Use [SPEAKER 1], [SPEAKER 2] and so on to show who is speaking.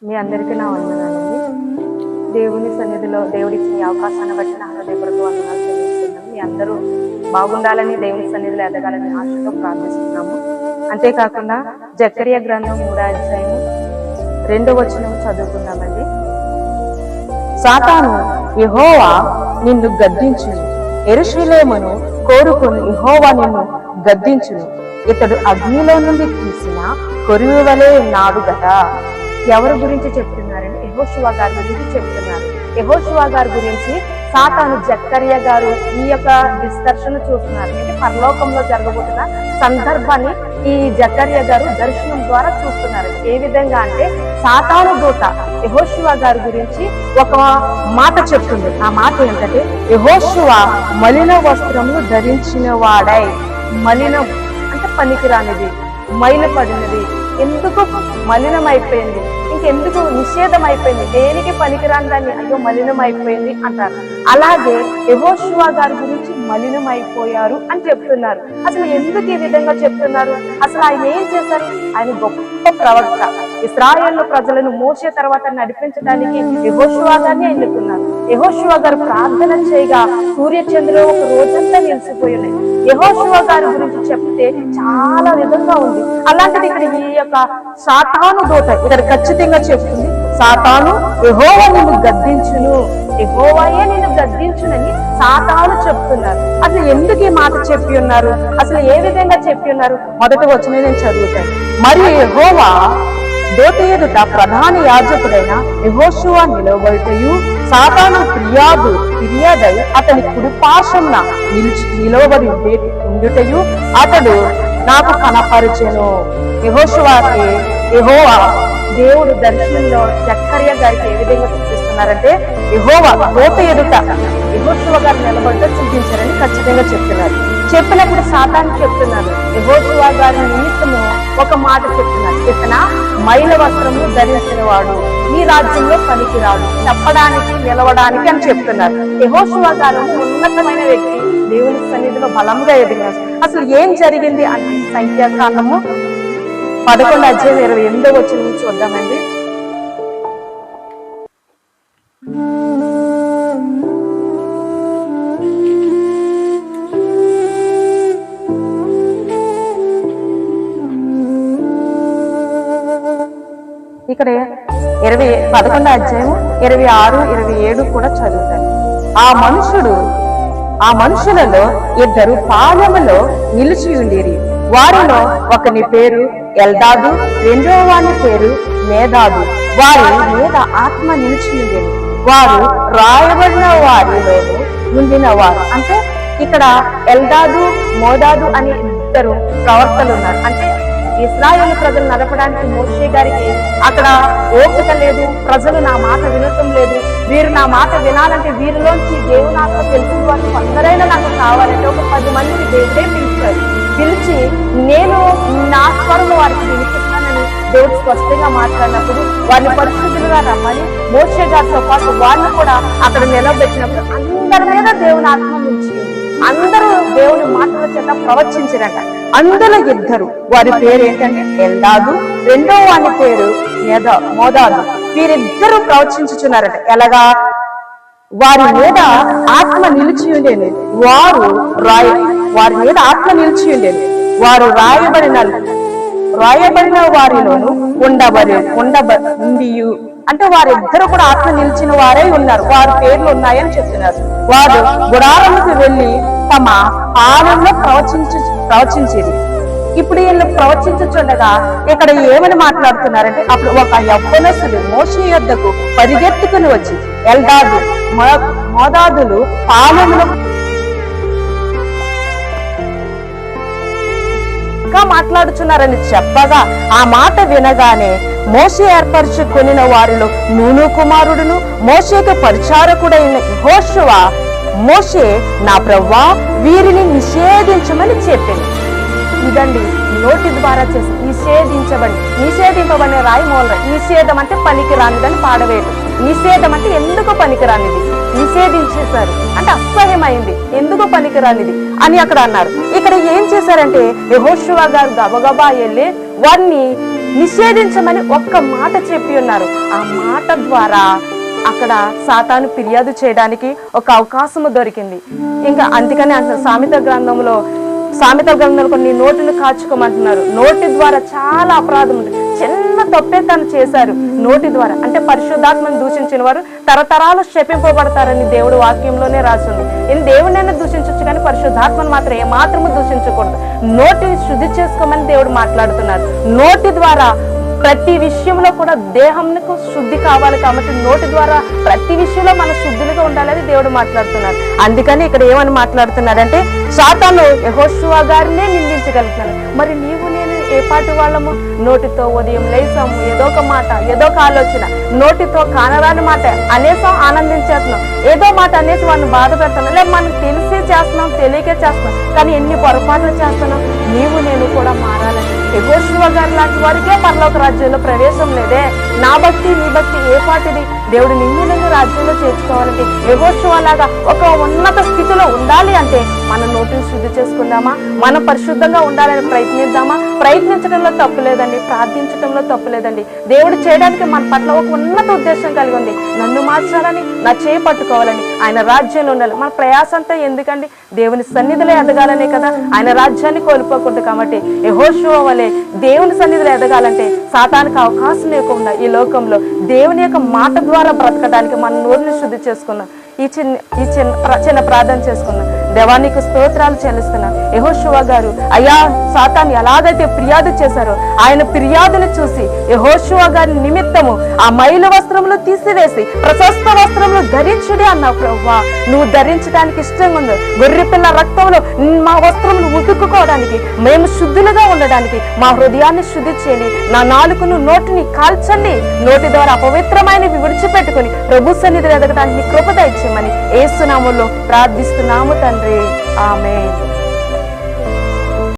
[SPEAKER 1] మీ అందరికీ నా వందనాలండి. దేవుని సన్నిధిలో దేవుడిచ్చిన అవకాశాన్ని బట్టి నా హృదయపూర్వక వందనాలు చెల్లిస్తున్నాను. మీ అందరూ బాగుండాలని, దేవుని సన్నిధిలో ఎదగాలని ఆశతో ప్రార్థిస్తున్నాము. అంతేకాకుండా జకర్యా గ్రంథం 3వ అధ్యాయం 2వ వచనం చదువుకుందామండి.
[SPEAKER 2] సాతాను యెహోవా నిన్ను గద్దించును, యెరూషలేమును కోరుకుని యెహోవా నిన్ను గద్దించును, ఇతడు అగ్నిలో నుండి తీసిన కొరివి వలె ఉన్నాడు కదా.
[SPEAKER 1] ఎవరి గురించి చెప్తున్నారండి? యెహోషువ గారి గురించి చెప్తున్నారు. యెహోషువ గారి గురించి సాతాను జకర్యా గారు ఈ యొక్క డిస్కర్షన్ చూస్తున్నారు. అంటే పరలోకంలో జరగబోతున్న సందర్భాన్ని ఈ జకర్యా గారు దర్శనం ద్వారా చూస్తున్నారు. ఏ విధంగా అంటే సాతాను దూత యెహోషువ గారి గురించి ఒక మాట చెప్తుంది. ఆ మాట ఏంటంటే,
[SPEAKER 2] యెహోషువ మలిన వస్త్రములు ధరించిన వాడై.
[SPEAKER 1] మలినం అంటే పనికిరానిది, మైలపడినది, ఎందుకు మలినం అయిపోయింది, ఇంకెందుకు నిషేధం అయిపోయింది, దేనికి పనికిరాని దాన్ని అయ్యో మలినం అయిపోయింది అంటారు. అలాగే యెహోషువ గారి గురించి మలినం అయిపోయారు అని చెప్తున్నారు. అసలు ఎందుకు ఈ విధంగా చెప్తున్నారు? అసలు ఆయన ఏం చేశారు? ఆయన గొప్ప ప్రవక్త. ఇశ్రాయేలు ప్రజలను మోసే తర్వాత నడిపించడానికి యెహోషువ గారిని ఎన్నుకున్నారు. యెహోషువ గారు ప్రార్థన చేయగా సూర్యచంద్రులు ఒక రోజంతా నిలిచిపోయి ఉన్నాయి. యెహోషువ గారి గురించి చెప్తే చాలా విధంగా ఉంది. అలాంటిది ఇక్కడ ఈ యొక్క సాతాను దూత ఇక్కడ ఖచ్చితంగా చెప్తుంది, సాతాను యెహోవా నిన్ను గద్దించును, యెహోవాయే నిన్ను గద్దించునని సాతాను చెప్తున్నారు. అసలు ఎందుకు ఈ మాట చెప్పి ఉన్నారు? అసలు ఏ విధంగా చెప్పి ఉన్నారు?
[SPEAKER 2] మొదటి వచనం నేను చదువుతాను. మరియు యెహోవా దూత ఎదుట ప్రధాన యాజకుడైన యెహోషువ నిలవబడుటయు, సాతాను ఫిర్యాదై అతని కుడిపార్శ్వమున నిలవబడి ఉండుటయు అతడు నాకు కనపరిచెను. యెహోషువకి యెహోవా
[SPEAKER 1] దేవుడు దర్శనంలో జకర్యా గారికి ఏ విధంగా చూపిస్తున్నారంటే,
[SPEAKER 2] యెహోవా దూత ఎదుట
[SPEAKER 1] యెహోషువ గారు నిలబడితే చూపించారని ఖచ్చితంగా చెప్తున్నారు. చెప్పినప్పుడు సాతాను చెప్తున్నారు, యెహోషువ గారి నిమిత్తము ఒక మాట చెప్తున్నారు, ఇతన మైల వస్త్రము ధరించిన వాడు ఈ రాజ్యంలో పనికిరాడు, చెప్పడానికి నిలవడానికి అని చెప్తున్నారు. యెహోషువ గారు ఉన్నతమైన వ్యక్తి, దేవుని సన్నిధిలో బలంగా ఎదిగారు. అసలు ఏం జరిగింది అంటే సంఖ్యాకాండము 11వ అధ్యాయం 28వ వచనం చూద్దామండి.
[SPEAKER 2] ఇక్కడ 11వ అధ్యాయం 26, 27 కూడా చదువుతాను. ఆ మనుషులలో ఇద్దరు పాలెములో నిలిచి ఉండేరి. వారిలో ఒకని పేరు ఎల్దాదు, రెండవ వాని పేరు మేదాదు. వారి మీద ఆత్మ నిలిచి ఉండేది. వారు రాయబడిన వారిలోనూ ఉండిన వారు.
[SPEAKER 1] అంటే ఇక్కడ ఎల్దాదు, మోదాదు అని ఇద్దరు ప్రవక్తలు ఉన్నారు. అంటే ఇశ్రాయేలు ప్రజలు నడపడానికి మోషే గారికి అక్కడ ఓపిక లేదు, ప్రజలు నా మాట వినటం లేదు, వీరు నా మాట వినాలంటే వీరిలోంచి దేవుని ఆత్మ తెలిసిన వారు కొందరైనా నాకు కావాలంటే ఒక 10 మందిని దేవుడే పిలిచారు. పిలిచి నేను నా స్వరము వారికి వినిపిస్తానని దేవుడు స్పష్టంగా మాట్లాడినప్పుడు వారిని పరిశుద్ధులుగా రమ్మని మోషే గారితో పాటు వారిని కూడా అక్కడ నిలబెట్టినప్పుడు అందరి మీద దేవుని ఆత్మ నుంచి అందరూ దేవుని మాటల చేత ప్రవచించారట.
[SPEAKER 2] అందులో ఇద్దరు, వారి పేరు ఏంటంటే ఎల్దాదు, రెండో వాని పేరు మోదాదు. వీరిద్దరూ ప్రవచించుచున్నారట. ఎలాగా? వారి మీద ఆత్మ నిలిచి ఉండేది. వారి మీద ఆత్మ నిలిచి ఉండేది. వారు రాయబడిన వారిలోను ఉండియు. అంటే వారిద్దరు కూడా ఆత్మ నిలిచిన వారై ఉన్నారు. వారి పేర్లు ఉన్నాయని చెప్తున్నారు. వారు గుడారముకు వెళ్లి తమ పాలనలో ప్రవచించేది. ఇప్పుడు వీళ్ళు ప్రవచించుచుండగా ఇక్కడ ఏమని మాట్లాడుతున్నారంటే, అప్పుడు ఒక యవ్వనస్తుడు మోషే యొద్దకు పరిగెత్తుకుని వచ్చి ఎల్దాదు, మోదాదులు పాలెములో మాట్లాడుచున్నారని చెప్పగా, ఆ మాట వినగానే మోషే ఏర్పరచుకొనిన వారిలో నూను కుమారుడును మోషేకు పరిచారకుడైన యెహోషువ, మోషే నా ప్రభువా వీరిని నిషేధించమని చెప్పింది.
[SPEAKER 1] ఇదండి నోటి ద్వారా చేసి నిషేధింపబడిన రాయి మూల. నిషేధం అంటే పనికి రానిదని పాడవేయడం. నిషేధం అంటే ఎందుకు పనికిరానిది, నిషేధించేశారు అంటే అసహ్యమైంది, ఎందుకు పనికిరానిది అని అక్కడ అన్నారు. ఇక్కడ ఏం చేశారంటే యెహోషువ గారు గబగబా వెళ్ళి వారిని నిషేధించమని ఒక్క మాట చెప్పి ఉన్నారు. ఆ మాట ద్వారా అక్కడ సాతాను ఫిర్యాదు చేయడానికి ఒక అవకాశము దొరికింది. ఇంకా అందుకని అంటున్నారు సామెత గ్రంథంలో కొన్ని నోటిని కాచుకోమంటున్నారు. నోటి ద్వారా చాలా అపరాధం ఉంది. చిన్న తప్పే తను చేశారు నోటి ద్వారా. అంటే పరిశుద్ధాత్మను దూషించిన వారు తరతరాలు శపింపబడతారని దేవుడు వాక్యంలోనే రాసింది. ఇది దేవుడినైనా దూషించవచ్చు కానీ పరిశుద్ధాత్మను మాత్రం ఏమాత్రము దూషించకూడదు. నోటిని శుద్ధి చేసుకోమని దేవుడు మాట్లాడుతున్నారు. నోటి ద్వారా ప్రతి విషయంలో కూడా దేహంకు శుద్ధి కావాలి కాబట్టి నోటి ద్వారా ప్రతి విషయంలో మనం శుద్ధులుగా ఉండాలని దేవుడు మాట్లాడుతున్నారు. అందుకని ఇక్కడ ఏమని మాట్లాడుతున్నారంటే సాతాను యెహోషువ గారినే నిందించగలుగుతున్నాడు. మరి నీవు నేను ఏ పాటి వాళ్ళము? నోటితో ఉదయం లేసాము, ఏదో ఒక మాట, ఏదో ఒక ఆలోచన, నోటితో కానరాని మాట అనేసం ఆనందించేస్తున్నాం, ఏదో మాట అనేసి వాళ్ళని బాధ పెడుతున్నాం, లేదా మనకు తెలిసే చేస్తున్నాం, తెలియకే చేస్తున్నాం, కానీ ఎన్ని పొరపాట్లు చేస్తున్నాం. నీవు నేను కూడా మారాలని. యెహోషువ గారి లాంటి వారికే పరలోక రాజ్యంలో ప్రవేశం లేదే. నా భక్తి నీ భక్తి ఏ పాటిది? దేవుడు నిన్ను రాజ్యంలో చేర్చుకోవాలంటే యెహోషువ లాగా ఒక ఉన్నత స్థితిలో ఉండాలి అంటే మన నోటిని శుద్ధి చేసుకుందామా? మనం పరిశుద్ధంగా ఉండాలని ప్రయత్నిద్దామా? ప్రయత్నించడంలో తప్పు లేదండి, ప్రార్థించడంలో తప్పు లేదండి. దేవుడు చేయడానికి మన పట్ల ఒక ఉన్నత ఉద్దేశం కలిగి ఉంది. నన్ను మార్చాలని, నా చేయి పట్టుకోవాలని, ఆయన రాజ్యంలో ఉండాలి. మన ప్రయాస అంతా ఎందుకండి? దేవుని సన్నిధిలో ఎదగాలనే కదా. ఆయన రాజ్యాన్ని కోల్పోకూడదు. కాబట్టి యెహోషువ వలె దేవుని సన్నిధిలో ఎదగాలంటే సాతానికి అవకాశం లేకుండా ఈ లోకంలో దేవుని యొక్క మాట ద్వారా బ్రతకడానికి మన నోరుని శుద్ధి చేసుకున్నాం. ఈ చిన్న ప్రార్థన చేసుకున్నాం. దేవానికి స్తోత్రాలు చెల్లిస్తున్నాను. యెహోషువ గారు అయ్యా సాతాను ఎలాగైతే ఫిర్యాదు చేశారో ఆయన ఫిర్యాదును చూసి యెహోషువ గారి నిమిత్తము ఆ మైలు వస్త్రములు తీసివేసి ప్రశస్త వస్త్రములు ధరించుడి అన్నావు ప్రభువా. నువ్వు ధరించడానికి ఇష్టంగా ఉంది. గొర్రె పిల్ల రక్తంలో మా వస్త్రములు ఉతుక్కుకోవడానికి, మేము శుద్ధులుగా ఉండడానికి మా హృదయాన్ని శుద్ధి చేయండి. నా నాలుకను నోటిని కాల్చండి. నోటి ద్వారా అపవిత్రమైనవి విడిచిపెట్టుకుని ప్రభు సన్నిధిలో ఎదగడానికి కృప దయచేయమని యేసు నామములో ప్రార్థిస్తున్నాము తండ్రి. ఆమేన్.